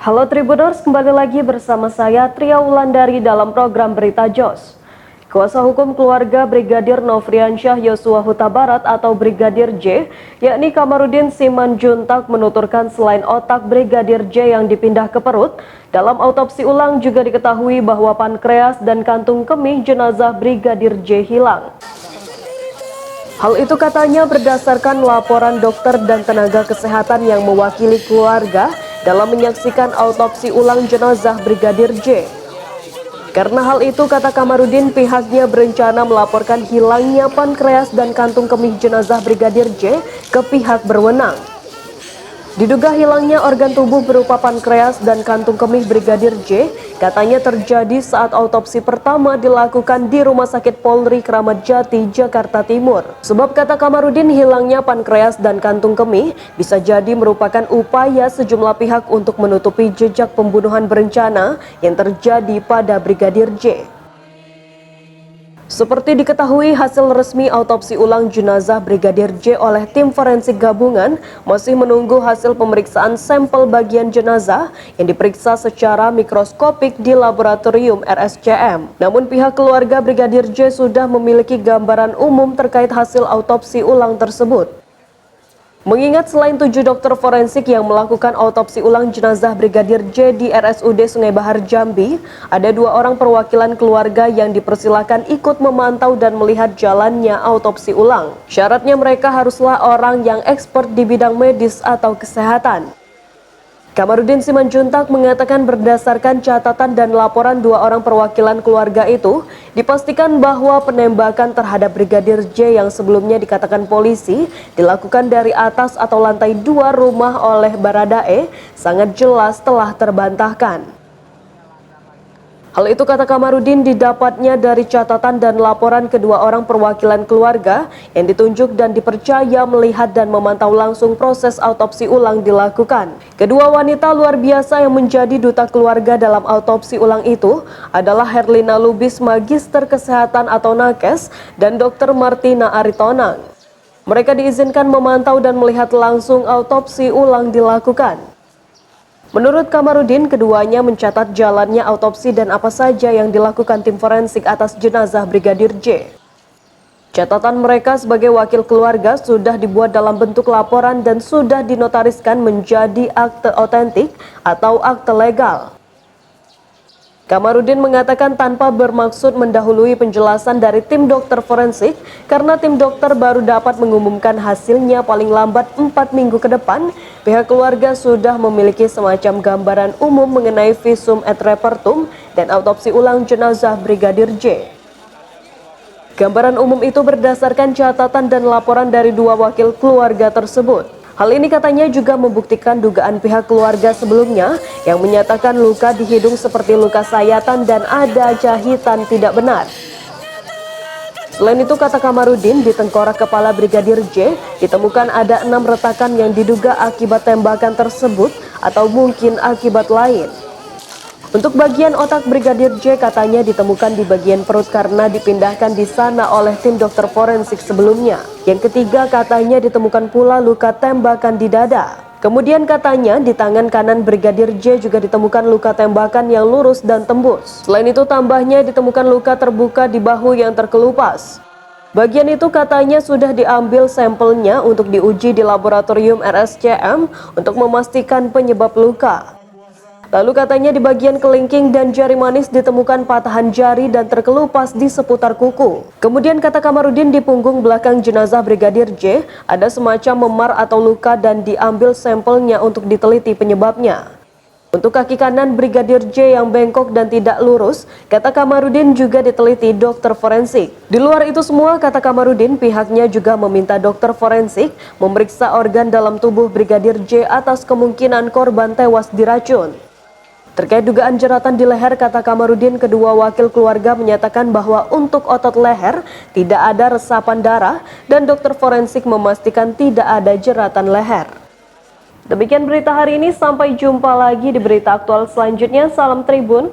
Halo Tribuners, kembali lagi bersama saya Tria Wulandari dalam program Berita JOS. Kuasa hukum keluarga Brigadir Nofriansyah Yosua Huta Barat atau Brigadir J, yakni Kamarudin Simanjuntak menuturkan selain otak Brigadir J yang dipindah ke perut, dalam autopsi ulang juga diketahui bahwa pankreas dan kantung kemih jenazah Brigadir J hilang. Hal itu katanya berdasarkan laporan dokter dan tenaga kesehatan yang mewakili keluarga dalam menyaksikan autopsi ulang jenazah Brigadir J. Karena hal itu, kata Kamarudin, pihaknya berencana melaporkan hilangnya pankreas dan kantung kemih jenazah Brigadir J ke pihak berwenang. Diduga hilangnya organ tubuh berupa pankreas dan kantung kemih Brigadir J katanya terjadi saat autopsi pertama dilakukan di Rumah Sakit Polri Kramat Jati, Jakarta Timur. Sebab kata Kamarudin, hilangnya pankreas dan kantung kemih bisa jadi merupakan upaya sejumlah pihak untuk menutupi jejak pembunuhan berencana yang terjadi pada Brigadir J. Seperti diketahui, hasil resmi autopsi ulang jenazah Brigadir J oleh tim forensik gabungan masih menunggu hasil pemeriksaan sampel bagian jenazah yang diperiksa secara mikroskopik di laboratorium RSCM. Namun pihak keluarga Brigadir J sudah memiliki gambaran umum terkait hasil autopsi ulang tersebut. Mengingat selain 7 dokter forensik yang melakukan autopsi ulang jenazah Brigadir J di RSUD Sungai Bahar Jambi, ada 2 orang perwakilan keluarga yang dipersilakan ikut memantau dan melihat jalannya autopsi ulang. Syaratnya mereka haruslah orang yang expert di bidang medis atau kesehatan. Kamarudin Simanjuntak mengatakan berdasarkan catatan dan laporan 2 orang perwakilan keluarga itu, dipastikan bahwa penembakan terhadap Brigadir J yang sebelumnya dikatakan polisi dilakukan dari atas atau lantai 2 rumah oleh Baradae sangat jelas telah terbantahkan. Hal itu, kata Kamarudin, didapatnya dari catatan dan laporan kedua orang perwakilan keluarga yang ditunjuk dan dipercaya melihat dan memantau langsung proses autopsi ulang dilakukan. Kedua wanita luar biasa yang menjadi duta keluarga dalam autopsi ulang itu adalah Herlina Lubis, Magister Kesehatan atau Nakes, dan Dr. Martina Aritonang. Mereka diizinkan memantau dan melihat langsung autopsi ulang dilakukan. Menurut Kamarudin, keduanya mencatat jalannya autopsi dan apa saja yang dilakukan tim forensik atas jenazah Brigadir J. Catatan mereka sebagai wakil keluarga sudah dibuat dalam bentuk laporan dan sudah dinotariskan menjadi akte otentik atau akte legal. Kamarudin mengatakan tanpa bermaksud mendahului penjelasan dari tim dokter forensik karena tim dokter baru dapat mengumumkan hasilnya paling lambat 4 minggu ke depan, pihak keluarga sudah memiliki semacam gambaran umum mengenai visum et repertum dan autopsi ulang jenazah Brigadir J. Gambaran umum itu berdasarkan catatan dan laporan dari 2 wakil keluarga tersebut. Hal ini katanya juga membuktikan dugaan pihak keluarga sebelumnya yang menyatakan luka di hidung seperti luka sayatan dan ada jahitan tidak benar. Selain itu, kata Kamarudin, di tengkorak kepala Brigadir J ditemukan ada 6 retakan yang diduga akibat tembakan tersebut atau mungkin akibat lain. Untuk bagian otak Brigadir J katanya ditemukan di bagian perut karena dipindahkan di sana oleh tim dokter forensik sebelumnya. Yang ketiga, katanya ditemukan pula luka tembakan di dada. Kemudian katanya di tangan kanan Brigadir J juga ditemukan luka tembakan yang lurus dan tembus. Selain itu, tambahnya ditemukan luka terbuka di bahu yang terkelupas. Bagian itu katanya sudah diambil sampelnya untuk diuji di laboratorium RSCM untuk memastikan penyebab luka. Lalu katanya di bagian kelingking dan jari manis ditemukan patahan jari dan terkelupas di seputar kuku. Kemudian kata Kamarudin, di punggung belakang jenazah Brigadir J ada semacam memar atau luka dan diambil sampelnya untuk diteliti penyebabnya. Untuk kaki kanan Brigadir J yang bengkok dan tidak lurus, kata Kamarudin juga diteliti dokter forensik. Di luar itu semua, kata Kamarudin, pihaknya juga meminta dokter forensik memeriksa organ dalam tubuh Brigadir J atas kemungkinan korban tewas diracun. Terkait dugaan jeratan di leher, kata Kamarudin, kedua wakil keluarga menyatakan bahwa untuk otot leher tidak ada resapan darah dan dokter forensik memastikan tidak ada jeratan leher. Demikian berita hari ini, sampai jumpa lagi di berita aktual selanjutnya. Salam Tribun.